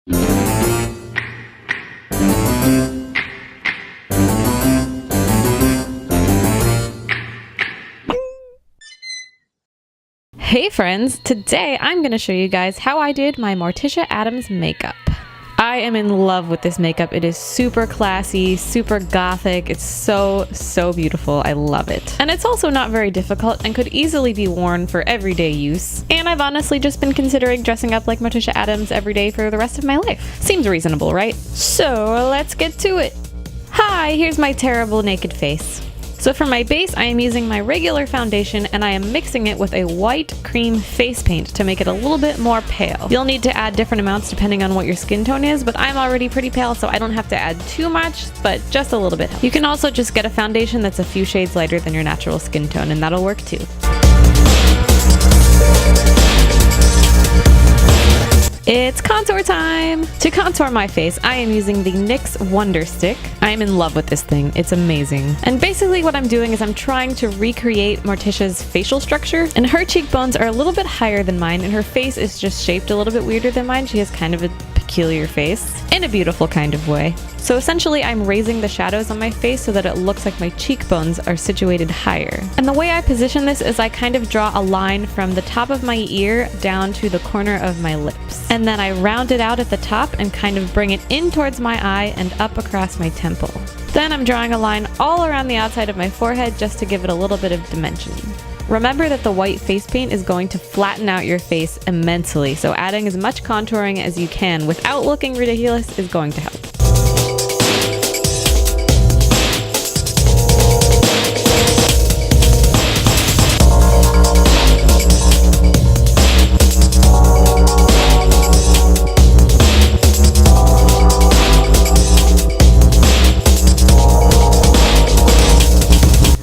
Hey friends, today I'm going to show you guys how I did my Morticia Addams makeup. I am in love with this makeup. It is super classy, super gothic. It's so beautiful. I love it. And it's also not very difficult and could easily be worn for everyday use. And I've honestly just been considering dressing up like Morticia Addams every day for the rest of my life. Seems reasonable, right? So let's get to it. Hi, here's my terrible naked face. So for my base, I am using my regular foundation and I am mixing it with a white cream face paint to make it a little bit more pale. You'll need to add different amounts depending on what your skin tone is, but I'm already pretty pale, so I don't have to add too much, but just a little bit. You can also just get a foundation that's a few shades lighter than your natural skin tone, and that'll work too. It's contour time! To contour my face, I am using the NYX Wonder Stick. I am in love with this thing. It's amazing. And basically what I'm doing is I'm trying to recreate Morticia's facial structure, and her cheekbones are a little bit higher than mine, and her face is just shaped a little bit weirder than mine. She has kind of a peculiar face, in a beautiful kind of way. So essentially I'm raising the shadows on my face so that it looks like my cheekbones are situated higher. And the way I position this is I kind of draw a line from the top of my ear down to the corner of my lips. And then I round it out at the top and kind of bring it in towards my eye and up across my temple. Then I'm drawing a line all around the outside of my forehead just to give it a little bit of dimension. Remember that the white face paint is going to flatten out your face immensely, so adding as much contouring as you can without looking ridiculous is going to help.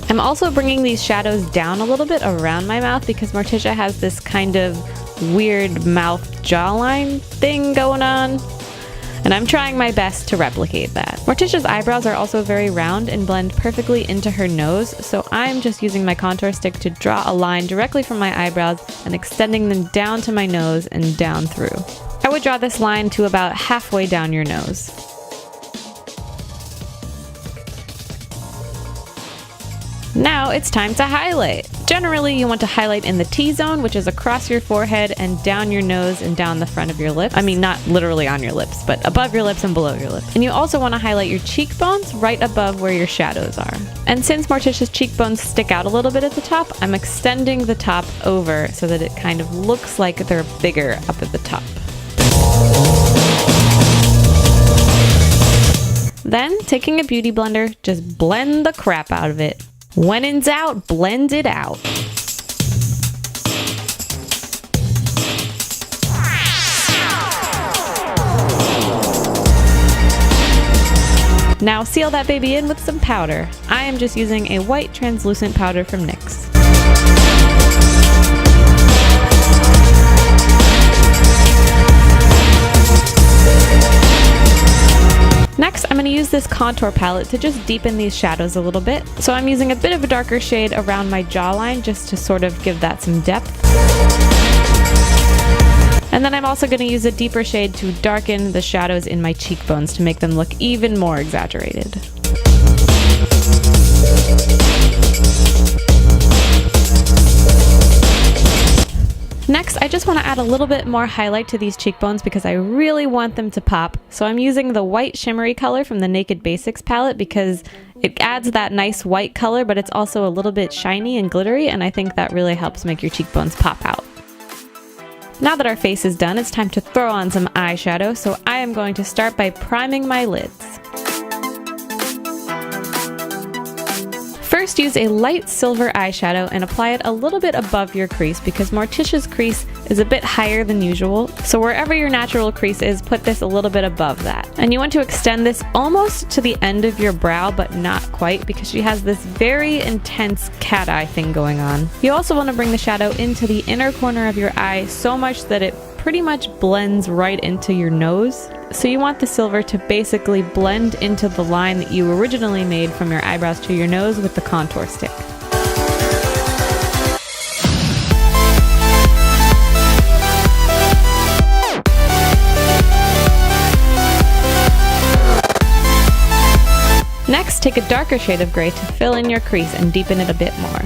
I'm also bringing these shadows down a little bit around my mouth because Morticia has this kind of weird mouth jawline thing going on, and I'm trying my best to replicate that. Morticia's eyebrows are also very round and blend perfectly into her nose, so I'm just using my contour stick to draw a line directly from my eyebrows and extending them down to my nose and down through. I would draw this line to about halfway down your nose. Now it's time to highlight. Generally, you want to highlight in the T-zone, which is across your forehead and down your nose and down the front of your lip. I mean, not literally on your lips, but above your lips and below your lips. And you also want to highlight your cheekbones right above where your shadows are. And since Morticia's cheekbones stick out a little bit at the top, I'm extending the top over so that it kind of looks like they're bigger up at the top. Then, taking a beauty blender, just blend the crap out of it. When in doubt, blend it out. Now seal that baby in with some powder. I am just using a white translucent powder from NYX. Next, I'm going to use this contour palette to just deepen these shadows a little bit. So I'm using a bit of a darker shade around my jawline just to sort of give that some depth. And then I'm also going to use a deeper shade to darken the shadows in my cheekbones to make them look even more exaggerated. Next, I just want to add a little bit more highlight to these cheekbones because I really want them to pop. So I'm using the white shimmery color from the Naked Basics palette because it adds that nice white color, but it's also a little bit shiny and glittery, and I think that really helps make your cheekbones pop out. Now that our face is done, it's time to throw on some eyeshadow, so I am going to start by priming my lids. First, use a light silver eyeshadow and apply it a little bit above your crease because Morticia's crease is a bit higher than usual. So wherever your natural crease is, put this a little bit above that. And you want to extend this almost to the end of your brow, but not quite because she has this very intense cat eye thing going on. You also want to bring the shadow into the inner corner of your eye so much that it pretty much blends right into your nose. So you want the silver to basically blend into the line that you originally made from your eyebrows to your nose with the contour stick. Next, take a darker shade of gray to fill in your crease and deepen it a bit more.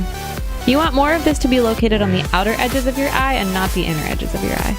You want more of this to be located on the outer edges of your eye and not the inner edges of your eye.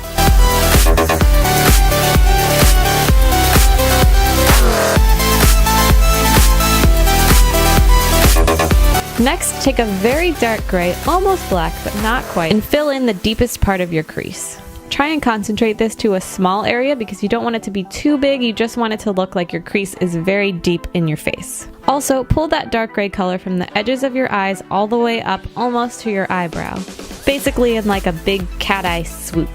Next, take a very dark gray, almost black, but not quite, and fill in the deepest part of your crease. Try and concentrate this to a small area because you don't want it to be too big, you just want it to look like your crease is very deep in your face. Also, pull that dark gray color from the edges of your eyes all the way up almost to your eyebrow. Basically in like a big cat eye swoop.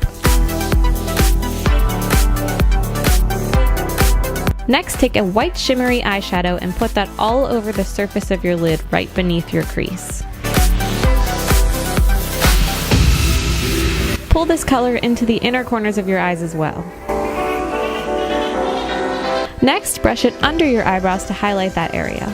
Next, take a white shimmery eyeshadow and put that all over the surface of your lid right beneath your crease. Pull this color into the inner corners of your eyes as well. Next, brush it under your eyebrows to highlight that area.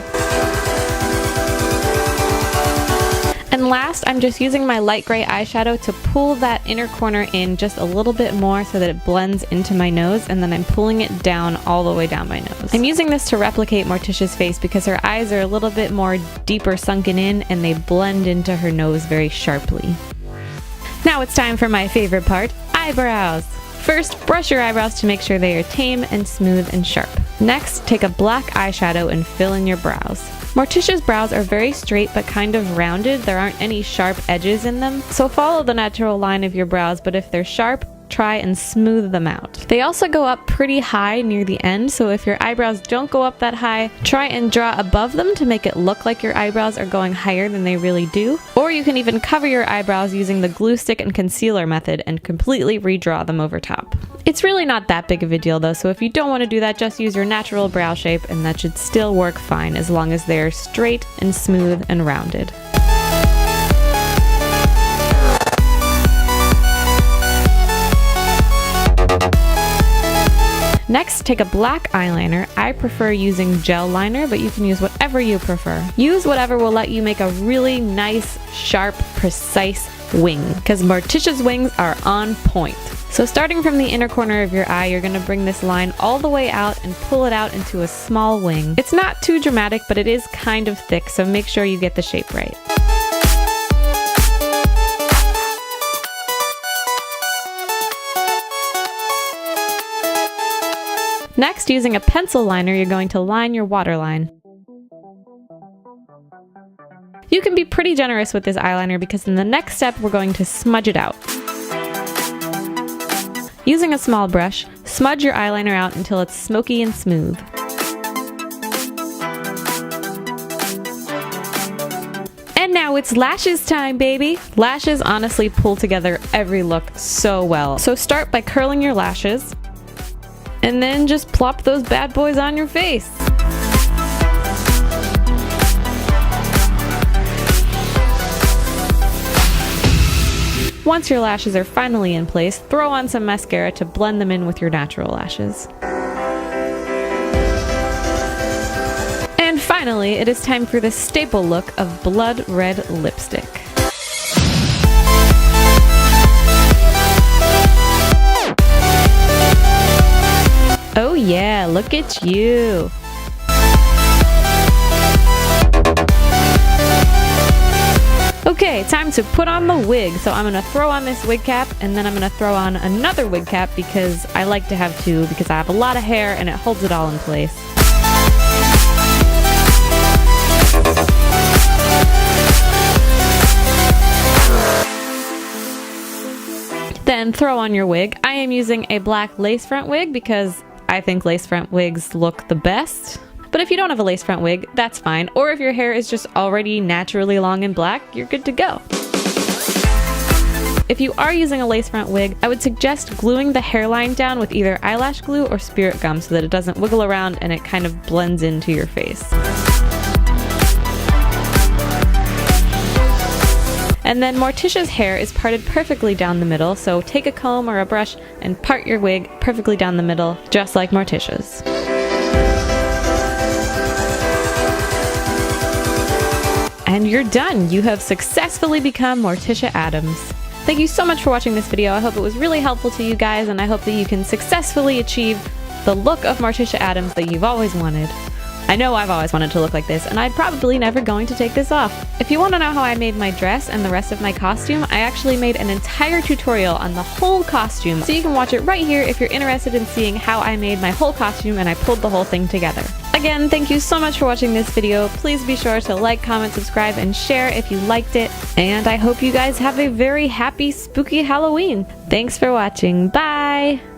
And last, I'm just using my light gray eyeshadow to pull that inner corner in just a little bit more so that it blends into my nose, and then I'm pulling it down all the way down my nose. I'm using this to replicate Morticia's face because her eyes are a little bit more deeper sunken in and they blend into her nose very sharply. Now it's time for my favorite part, eyebrows. First, brush your eyebrows to make sure they are tame and smooth and sharp. Next, take a black eyeshadow and fill in your brows. Morticia's brows are very straight but kind of rounded. There aren't any sharp edges in them, so follow the natural line of your brows, but if they're sharp, try and smooth them out. They also go up pretty high near the end, so if your eyebrows don't go up that high, try and draw above them to make it look like your eyebrows are going higher than they really do. Or you can even cover your eyebrows using the glue stick and concealer method and completely redraw them over top. It's really not that big of a deal though, so if you don't want to do that, just use your natural brow shape and that should still work fine as long as they're straight and smooth and rounded. Next, take a black eyeliner. I prefer using gel liner, but you can use whatever you prefer. Use whatever will let you make a really nice, sharp, precise wing, because Morticia's wings are on point. So starting from the inner corner of your eye, you're going to bring this line all the way out and pull it out into a small wing. It's not too dramatic, but it is kind of thick, so make sure you get the shape right. Next, using a pencil liner, you're going to line your waterline. You can be pretty generous with this eyeliner because in the next step, we're going to smudge it out. Using a small brush, smudge your eyeliner out until it's smoky and smooth. And now it's lashes time, baby! Lashes honestly pull together every look so well. So start by curling your lashes, and then just plop those bad boys on your face. Once your lashes are finally in place, throw on some mascara to blend them in with your natural lashes. And finally, it is time for the staple look of blood red lipstick. Oh yeah, look at you! Okay, time to put on the wig. So I'm gonna throw on this wig cap and then I'm gonna throw on another wig cap because I like to have two because I have a lot of hair and it holds it all in place. Then throw on your wig. I am using a black lace front wig because I think lace front wigs look the best. But if you don't have a lace front wig, that's fine. Or if your hair is just already naturally long and black, you're good to go. If you are using a lace front wig, I would suggest gluing the hairline down with either eyelash glue or spirit gum so that it doesn't wiggle around and it kind of blends into your face. And then Morticia's hair is parted perfectly down the middle, so take a comb or a brush and part your wig perfectly down the middle, just like Morticia's. And you're done! You have successfully become Morticia Addams. Thank you so much for watching this video. I hope it was really helpful to you guys, and I hope that you can successfully achieve the look of Morticia Addams that you've always wanted. I know I've always wanted to look like this, and I'm probably never going to take this off. If you want to know how I made my dress and the rest of my costume, I actually made an entire tutorial on the whole costume, so you can watch it right here if you're interested in seeing how I made my whole costume and I pulled the whole thing together. Again, thank you so much for watching this video. Please be sure to like, comment, subscribe, and share if you liked it. And I hope you guys have a very happy, spooky Halloween. Thanks for watching. Bye!